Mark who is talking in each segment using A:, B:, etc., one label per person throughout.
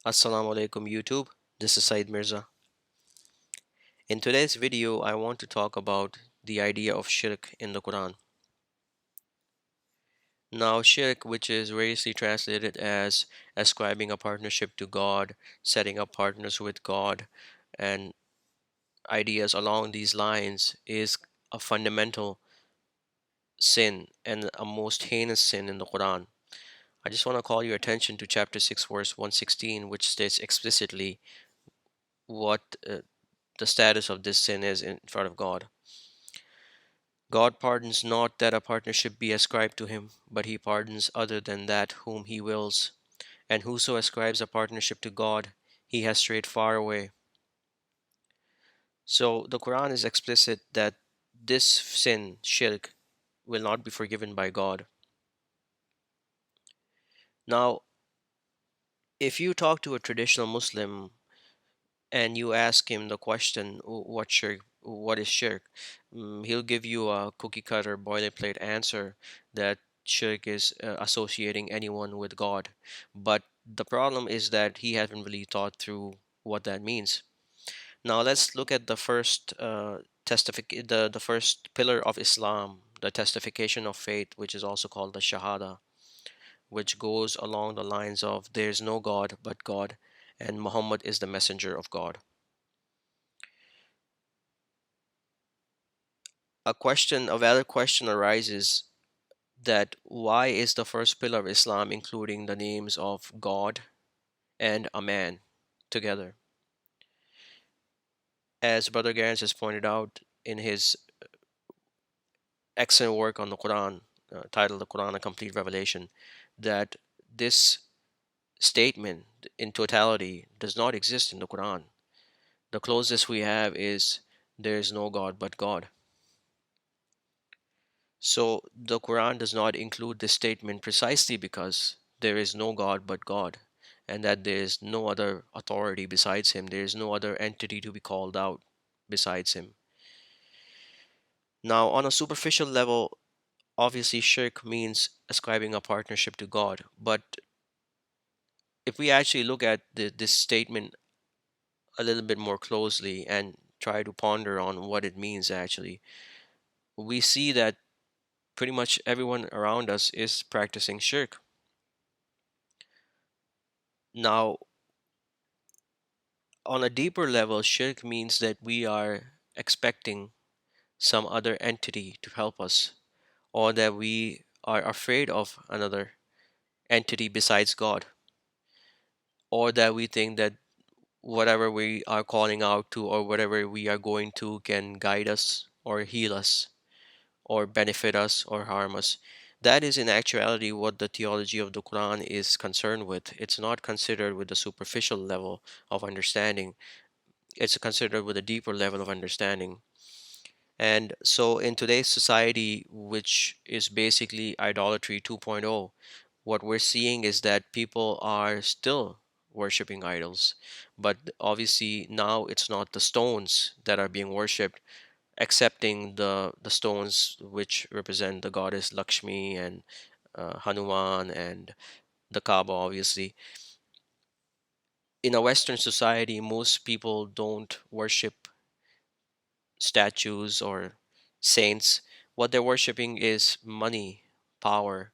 A: Assalamu alaikum YouTube. This is Said Mirza. In today's video, I want to talk about the idea of shirk in the Quran. Now, shirk, which is variously translated as ascribing a partnership to God, setting up partners with God, and ideas along these lines, is a fundamental sin and a most heinous sin in the Quran. I just want to call your attention to chapter 6, verse 116, which states explicitly what the status of this sin is in front of God. God pardons not that a partnership be ascribed to him, but he pardons other than that whom he wills. And whoso ascribes a partnership to God, he has strayed far away. So the Quran is explicit that this sin, shirk, will not be forgiven by God. Now, if you talk to a traditional Muslim and you ask him the question, what shirk, what is shirk? He'll give you a cookie cutter boilerplate answer that shirk is associating anyone with God. But the problem is that he hasn't really thought through what that means. Now let's look at the first the first pillar of Islam, the testification of faith, which is also called the Shahada, which goes along the lines of there's no God but God, and Muhammad is the messenger of God. A valid question arises that why is the first pillar of Islam including the names of God and a man together? As Brother Gerrans has pointed out in his excellent work on the Quran, titled The Quran, A Complete Revelation, that this statement in totality does not exist in the Quran. The closest we have is there is no God but God. So the Quran does not include this statement precisely because there is no God but God, and that there is no other authority besides Him. There is no other entity to be called out besides Him. Now, on a superficial level, obviously, shirk means ascribing a partnership to God. But if we actually look at this statement a little bit more closely and try to ponder on what it means actually, we see that pretty much everyone around us is practicing shirk. Now, on a deeper level, shirk means that we are expecting some other entity to help us, or that we are afraid of another entity besides God, or that we think that whatever we are calling out to or whatever we are going to can guide us or heal us or benefit us or harm us. That is in actuality what the theology of the Quran is concerned with. It's not considered with the superficial level of understanding, it's considered with a deeper level of understanding. And so, in today's society, which is basically idolatry 2.0, what we're seeing is that people are still worshiping idols. But obviously, now it's not the stones that are being worshipped, accepting the stones which represent the goddess Lakshmi and Hanuman and the Kaaba, obviously. In a Western society, most people don't worship statues or saints. What they're worshiping is money, power.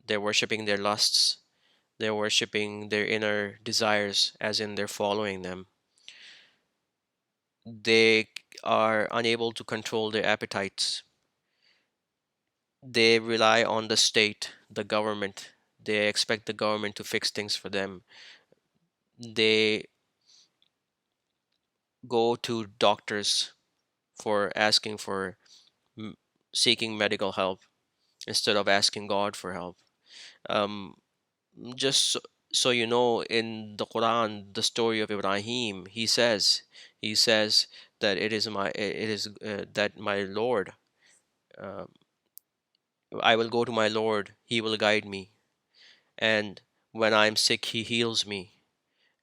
A: They're worshiping their lusts. They're worshiping their inner desires, as in they're following them. They are unable to control their appetites. They rely on the state, the government. They expect the government to fix things for them. They go to doctors for asking for m- seeking medical help instead of asking God for help. Um, just so you know, in the Quran, the story of Ibrahim, he says that it is that my Lord, uh, I will go to my Lord, He will guide me, and when I'm sick, He heals me,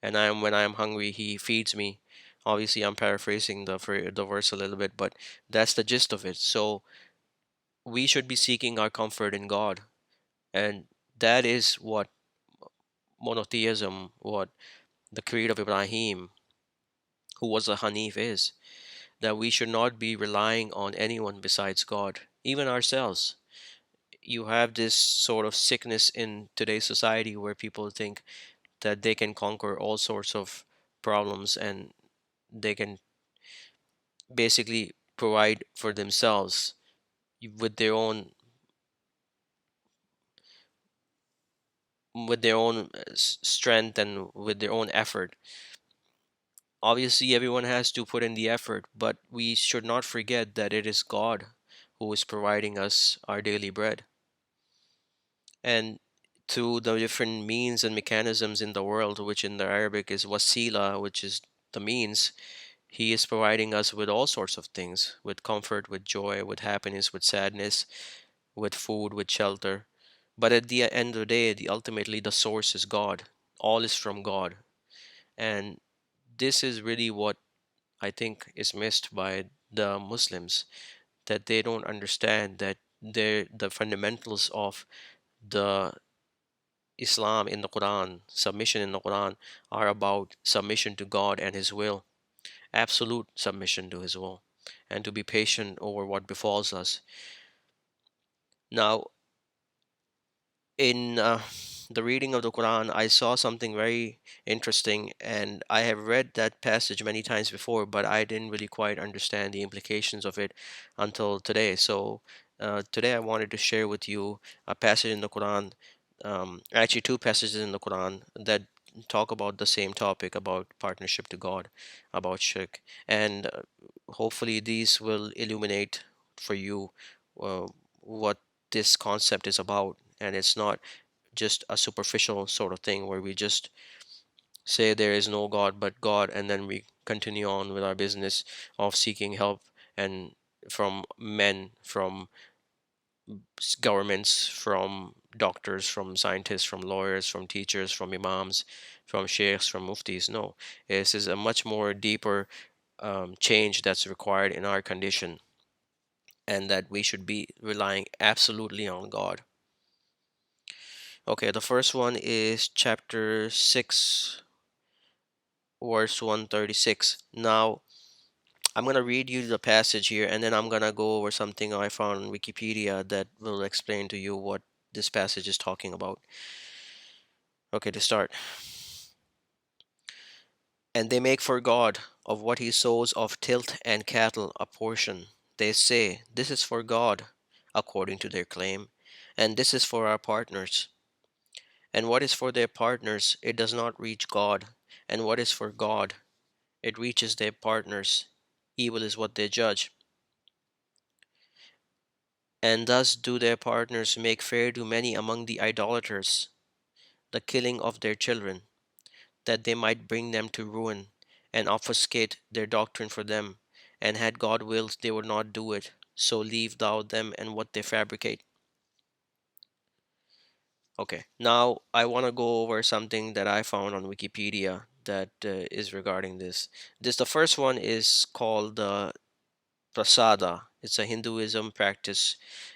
A: and when I'm hungry, He feeds me. Obviously, I'm paraphrasing the verse a little bit, but that's the gist of it. So we should be seeking our comfort in God, and that is what monotheism, what the creed of Ibrahim, who was a Hanif, is that we should not be relying on anyone besides God, even ourselves. You have this sort of sickness in today's society where people think that they can conquer all sorts of problems and they can basically provide for themselves with their own strength and with their own effort. Obviously everyone has to put in the effort, but we should not forget that it is God who is providing us our daily bread. And through the different means and mechanisms in the world, which in the Arabic is wasila, which is the means, he is providing us with all sorts of things, with comfort, with joy, with happiness, with sadness, with food, with shelter. But at the end of the day, ultimately the source is God. All is from God. And this is really what I think is missed by the Muslims, that they don't understand that the fundamentals of the Islam in the Quran, submission in the Quran, are about submission to God and His will, absolute submission to His will, and to be patient over what befalls us. Now, in the reading of the Quran, I saw something very interesting, and I have read that passage many times before, but I didn't really quite understand the implications of it until today. So, today I wanted to share with you a passage in the Quran, actually, two passages in the Quran that talk about the same topic about partnership to God, about shirk, and hopefully these will illuminate for you what this concept is about. And it's not just a superficial sort of thing where we just say there is no God but God, and then we continue on with our business of seeking help and from men, from governments, from doctors, from scientists, from lawyers, from teachers, from imams, from sheikhs, from muftis. No, this is a much more deeper change that's required in our condition, and that we should be relying absolutely on God. Okay, the first one is chapter 6, verse 136. Now, I'm going to read you the passage here, and then I'm going to go over something I found on Wikipedia that will explain to you what this passage is talking about. Okay, to start. And they make for God of what he sows of tilth and cattle a portion. They say, this is for God, according to their claim, and this is for our partners. And what is for their partners, it does not reach God, and what is for God, it reaches their partners. Evil is what they judge. And thus do their partners make fair to many among the idolaters the killing of their children, that they might bring them to ruin, and obfuscate their doctrine for them. And had God willed, they would not do it. So leave thou them and what they fabricate. Okay, now I want to go over something that I found on Wikipedia that is regarding this. The first one is called the prasada. It's a Hinduism practice,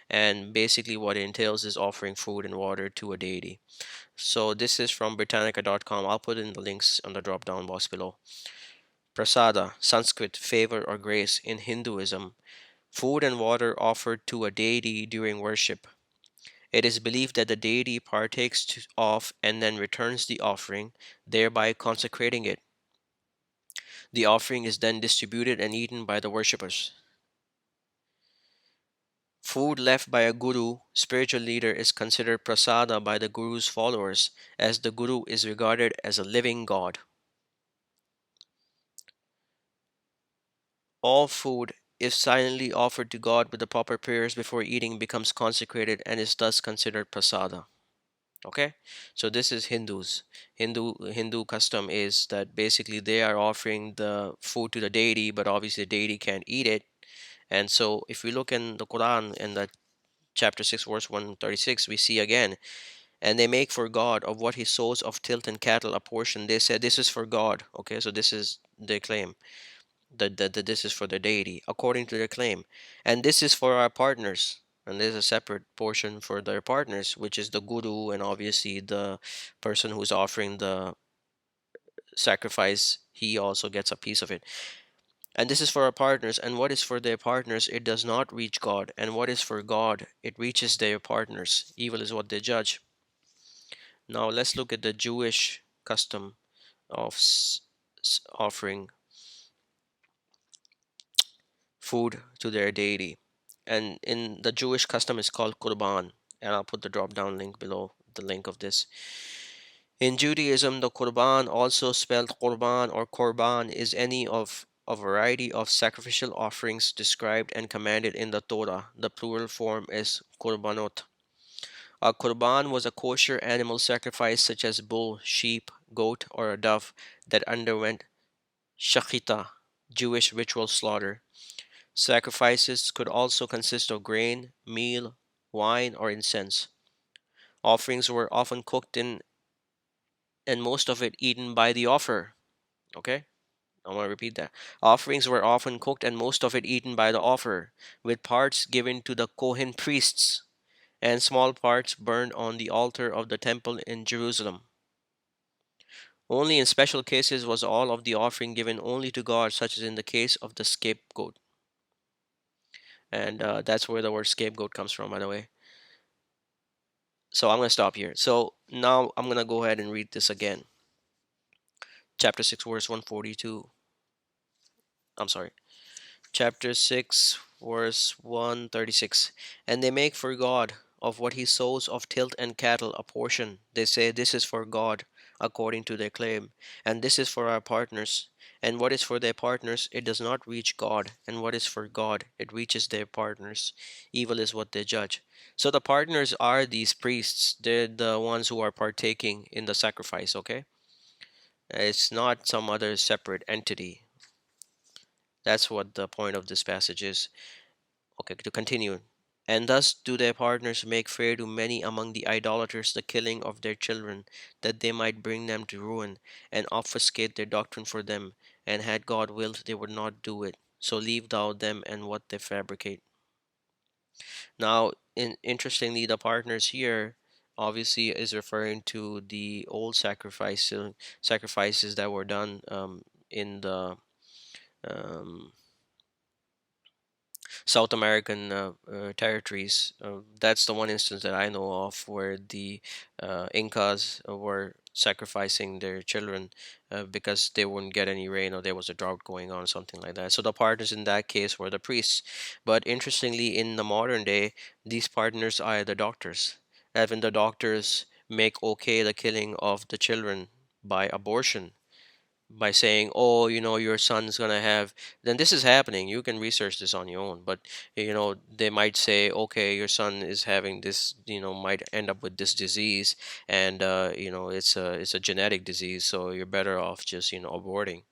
A: and basically what it entails is offering food and water to a deity. So this is from Britannica.com. I'll put in the links on the drop down box below. Prasada, Sanskrit, favor or grace in Hinduism, food and water offered to a deity during worship. It is believed that the deity partakes of and then returns the offering, thereby consecrating it. The offering is then distributed and eaten by the worshippers. Food left by a guru, spiritual leader, is considered prasada by the guru's followers, as the guru is regarded as a living god. All food, if silently offered to God with the proper prayers before eating, becomes consecrated and is thus considered prasada. Okay, so this is Hindus. Hindu custom is that basically they are offering the food to the deity, but obviously the deity can't eat it. And so if we look in the Quran in the chapter 6 verse 136, we see again, and they make for God of what he sows of tilth and cattle a portion. They said this is for God. Okay, so this is their claim, that this is for the deity according to their claim, and this is for our partners. and there's a separate portion for their partners, which is the guru, and obviously the person who's offering the sacrifice, he also gets a piece of it. And this is for our partners, and what is for their partners, it does not reach God, and what is for God, it reaches their partners. Evil is what they judge. Now let's look at the Jewish custom of offering food to their deity. And in the Jewish custom, it's called Qurban. And I'll put the drop down link below the link of this. In Judaism, the Qurban, also spelled Qurban or Korban, is any of a variety of sacrificial offerings described and commanded in the Torah. The plural form is Qurbanot. A Qurban was a kosher animal sacrifice such as bull, sheep, goat, or a dove that underwent shachita, Jewish ritual slaughter. Sacrifices could also consist of grain, meal, wine, or incense. Offerings were often cooked in and most of it eaten by the offerer. Okay? I want to repeat that. Offerings were often cooked and most of it eaten by the offerer, with parts given to the Kohen priests and small parts burned on the altar of the temple in Jerusalem. Only in special cases was all of the offering given only to God, such as in the case of the scapegoat. And that's where the word scapegoat comes from, by the way. So I'm going to stop here. So now I'm going to go ahead and read this again. Chapter 6, verse 142. I'm sorry. Chapter 6, verse 136. And they make for God of what he sows of tilt and cattle a portion. They say, this is for God, according to their claim, and this is for our partners. And what is for their partners, it does not reach God, and what is for God, it reaches their partners. Evil is what they judge. So the partners are these priests. They're the ones who are partaking in the sacrifice, okay? It's not some other separate entity. That's what the point of this passage is. Okay, to continue. And thus do their partners make fair to many among the idolaters the killing of their children, that they might bring them to ruin, and obfuscate their doctrine for them. And had God willed, they would not do it. So leave thou them and what they fabricate. Now, interestingly, the partners here obviously is referring to the old sacrifices that were done in the um, South American territories. That's the one instance that I know of where the Incas were sacrificing their children because they wouldn't get any rain or there was a drought going on, something like that. So the partners in that case were the priests. But interestingly, in the modern day, these partners are the doctors. Even the doctors make okay the killing of the children by abortion, by saying, "Oh, your son's gonna have," then this is happening. You can research this on your own, but they might say, "Okay, your son is having this, might end up with this disease, and it's a genetic disease, so you're better off just aborting."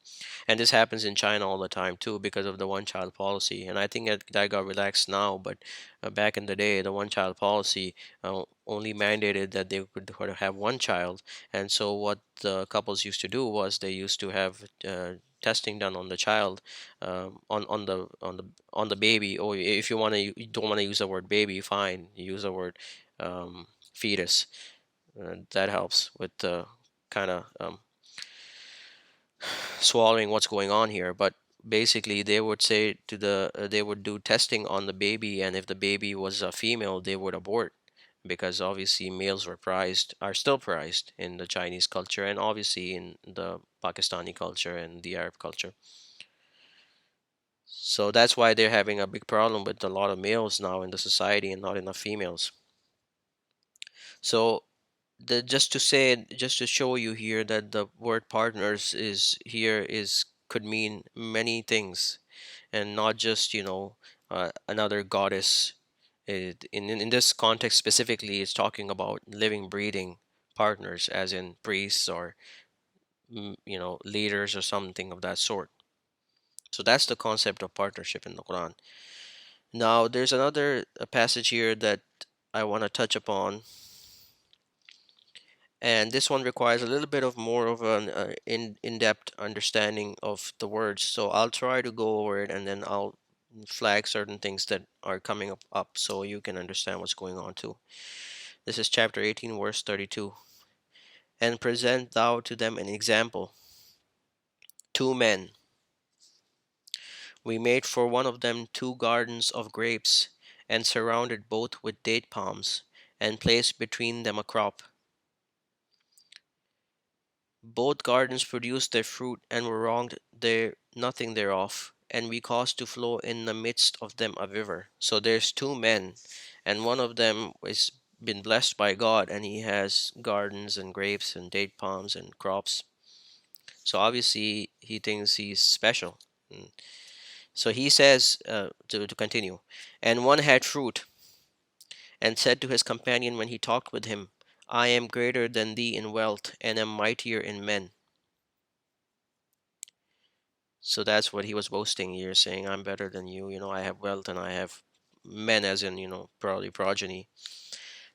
A: And this happens in China all the time too because of the one child policy. And I think that got relaxed now, but back in the day, the one child policy only mandated that they could have one child. And so what the couples used to do was they used to have testing done on the child, on the baby. Or if you don't want to use the word baby, fine, you use the word fetus. That helps with the kind of swallowing what's going on here. But basically they would say to they would do testing on the baby, and if the baby was a female they would abort, because obviously males are still prized in the Chinese culture, and obviously in the Pakistani culture and the Arab culture. So that's why they're having a big problem with a lot of males now in the society and not enough females. So just to show you here that the word partners is here is could mean many things, and not just another goddess. In this context specifically, it's talking about living breathing partners, as in priests or leaders or something of that sort. So that's the concept of partnership in the Quran. Now there's another passage here that I want to touch upon, and this one requires a little bit of more of an in-depth understanding of the words, so I'll try to go over it and then I'll flag certain things that are coming up so you can understand what's going on too. This is chapter 18, verse 32. And present thou to them an example. Two men, we made for one of them two gardens of grapes, and surrounded both with date palms, and placed between them a crop. Both gardens produced their fruit, and were wronged there nothing thereof. And we caused to flow in the midst of them a river. So there's two men, and one of them is been blessed by God, and he has gardens and grapes and date palms and crops. So obviously he thinks he's special. Mm. So he says, to continue, and one had fruit, and said to his companion when he talked with him, I am greater than thee in wealth, and am mightier in men. So that's what he was boasting here, saying, I'm better than you. I have wealth and I have men, as in, probably progeny.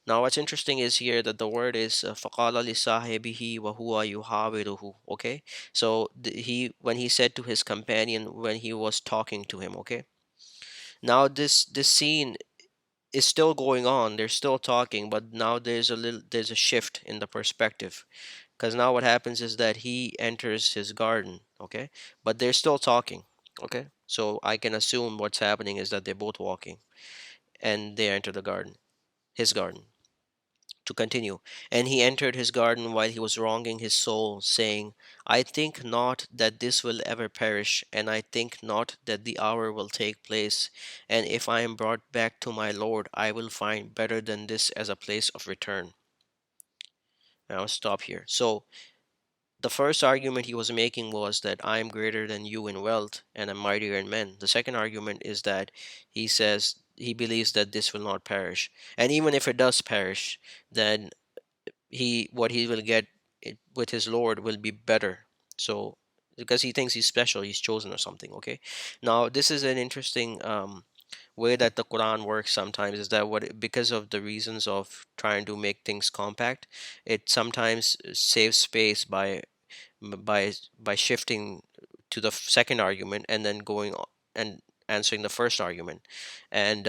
A: Now, what's interesting is here that the word is فَقَالَ لِصَاحِبِهِ وَهُوَ يُحَاوِرُهُ. Okay? So when he said to his companion when he was talking to him, okay? Now this scene is still going on. They're still talking, but now there's a shift in the perspective. Because now what happens is that he enters his garden, okay? But they're still talking, okay? So I can assume what's happening is that they're both walking and they enter the garden, his garden. To continue, and he entered his garden while he was wronging his soul, saying, I think not that this will ever perish, and I think not that the hour will take place. And if I am brought back to my Lord, I will find better than this as a place of return. Now I'll stop here. So the first argument he was making was that I am greater than you in wealth and am mightier in men. The second argument is that he says he believes that this will not perish. And even if it does perish, then what he will get with his Lord will be better. So because he thinks he's special, he's chosen or something. Okay. Now this is an interesting way that the Quran works sometimes is that because of the reasons of trying to make things compact, it sometimes saves space by shifting to the second argument and then going and answering the first argument. And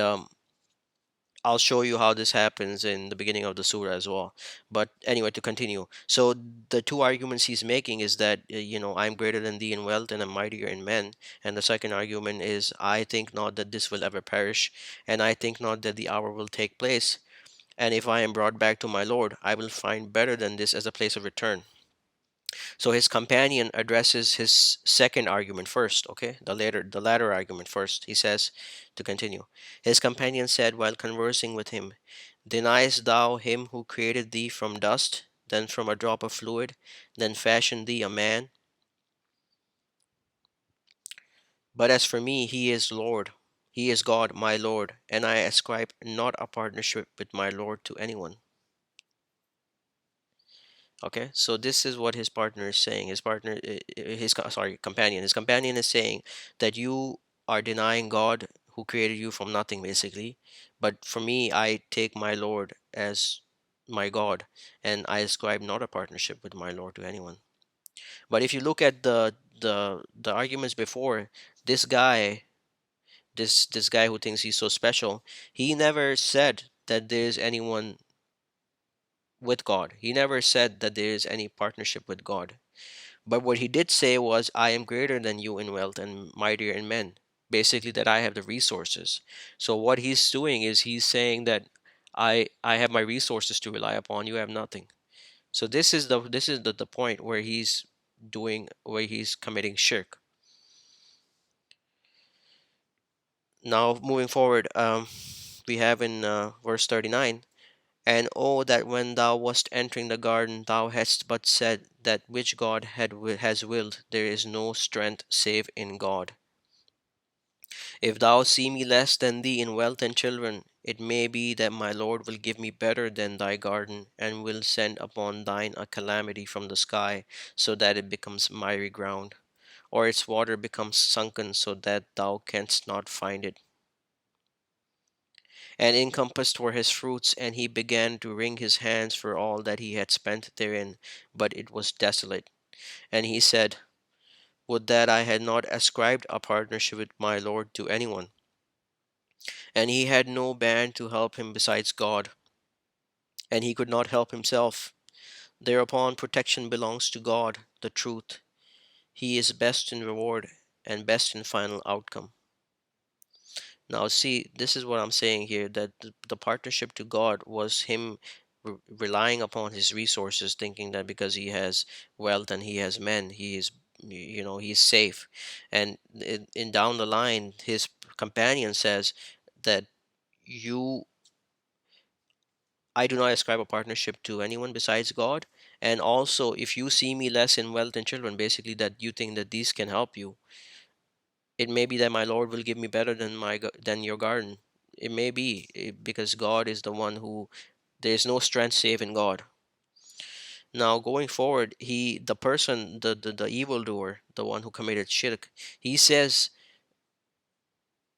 A: I'll show you how this happens in the beginning of the surah as well. But anyway, to continue. So the two arguments he's making is that, I'm greater than thee in wealth and I'm mightier in men. And the second argument is, I think not that this will ever perish, and I think not that the hour will take place. And if I am brought back to my Lord, I will find better than this as a place of return. So his companion addresses his second argument first, okay? The latter argument first. He says, to continue. His companion said while conversing with him, Deniest thou him who created thee from dust, then from a drop of fluid, then fashioned thee a man? But as for me, he is Lord. He is God, my Lord, and I ascribe not a partnership with my Lord to anyone. Okay, so this is what his partner is saying. His partner, sorry, companion. His companion is saying that you are denying God who created you from nothing, basically. But for me, I take my Lord as my God, and I ascribe not a partnership with my Lord to anyone. But if you look at the arguments before, this guy, this guy who thinks he's so special, he never said that there's anyone with God. He never said that there is any partnership with God. But what he did say was, I am greater than you in wealth and mightier in men. Basically, that I have the resources. So what he's doing is he's saying that I have my resources to rely upon. You have nothing. So this is the point where he's committing shirk. Now moving forward, we have in verse 39. And oh, that when thou wast entering the garden, thou hadst but said, that which God has willed, there is no strength save in God. If thou see me less than thee in wealth and children, it may be that my Lord will give me better than thy garden, and will send upon thine a calamity from the sky, so that it becomes miry ground, or its water becomes sunken, so that thou canst not find it. And encompassed were his fruits, and he began to wring his hands for all that he had spent therein, but it was desolate. And he said, Would that I had not ascribed a partnership with my Lord to anyone. And he had no band to help him besides God, and he could not help himself. Thereupon protection belongs to God, the truth. He is best in reward and best in final outcome. Now, see, this is what I'm saying here, that the partnership to God was him relying upon his resources, thinking that because he has wealth and he has men, he is, he's safe. And in down the line, his companion says that you, I do not ascribe a partnership to anyone besides God. And also, if you see me less in wealth and children, basically that you think that these can help you, it may be that my Lord will give me better than than your garden. It may be because God is the one who, there is no strength save in God. Now going forward, the person, the evildoer, the one who committed shirk, he says,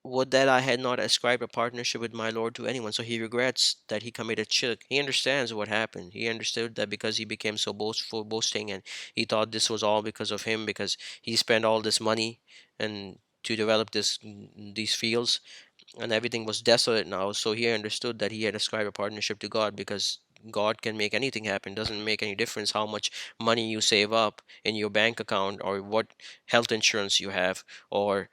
A: would that I had not ascribed a partnership with my Lord to anyone. So he regrets that he committed shirk. He understands what happened. He understood that because he became so boastful, boasting, and he thought this was all because of him, because he spent all this money and to develop these fields, and everything was desolate now. So he understood that he had ascribed a partnership to God, because God can make anything happen. Doesn't make any difference how much money you save up in your bank account, or what health insurance you have, or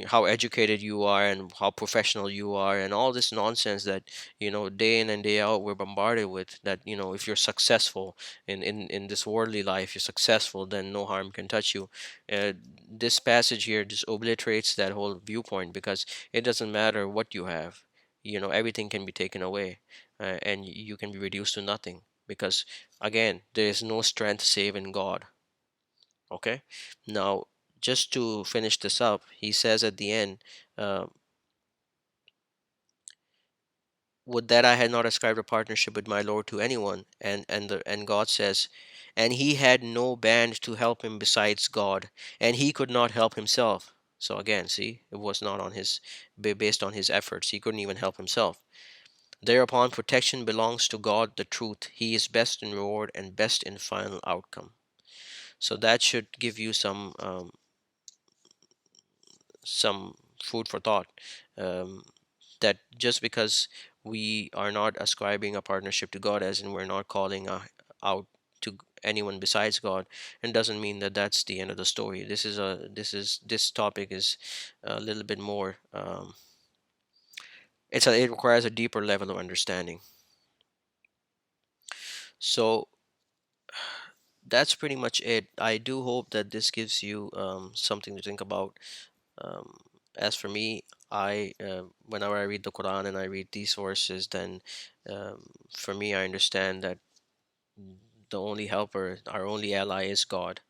A: how educated you are and how professional you are, and all this nonsense that day in and day out we're bombarded with. That if you're successful in this worldly life, you're successful, then no harm can touch you. Uh, this passage here just obliterates that whole viewpoint, because it doesn't matter what you have. Everything can be taken away, and you can be reduced to nothing, because again, there is no strength save in God. Okay? Now, just to finish this up, he says at the end, uh, would that I had not ascribed a partnership with my Lord to anyone. And God says, and he had no band to help him besides God, and he could not help himself. So again, see, it was not on his, based on his efforts. He couldn't even help himself. Thereupon protection belongs to God, the truth. He is best in reward and best in final outcome. So that should give you some food for thought. Um, that just because we are not ascribing a partnership to God, as in we're not calling out to anyone besides God, and doesn't mean that that's the end of the story. This topic is a little bit more. It requires a deeper level of understanding. So that's pretty much it. I do hope that this gives you something to think about. Um, as for me, whenever I read the Quran and I read these verses, then for me, I understand that the only helper, our only ally is God,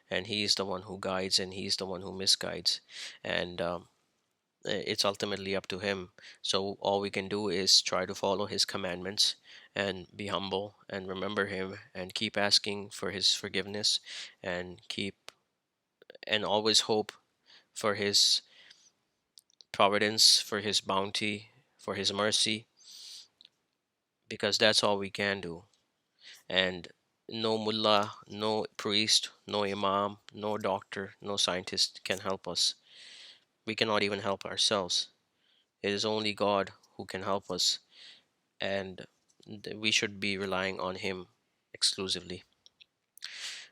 A: and He's the one who guides and He's the one who misguides. And it's ultimately up to Him. So all we can do is try to follow His commandments and be humble and remember Him and keep asking for His forgiveness, and keep and always hope for His providence, for His bounty, for His mercy, because that's all we can do. And no mullah, no priest, no imam, no doctor, no scientist can help us. We cannot even help ourselves. It is only God who can help us, and we should be relying on Him exclusively.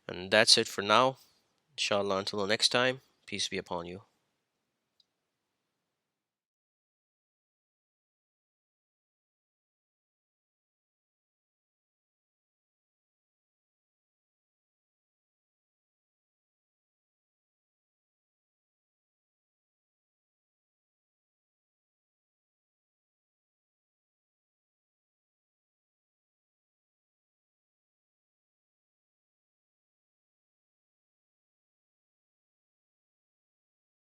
A: And that's it for now. Inshallah, until the next time, peace be upon you.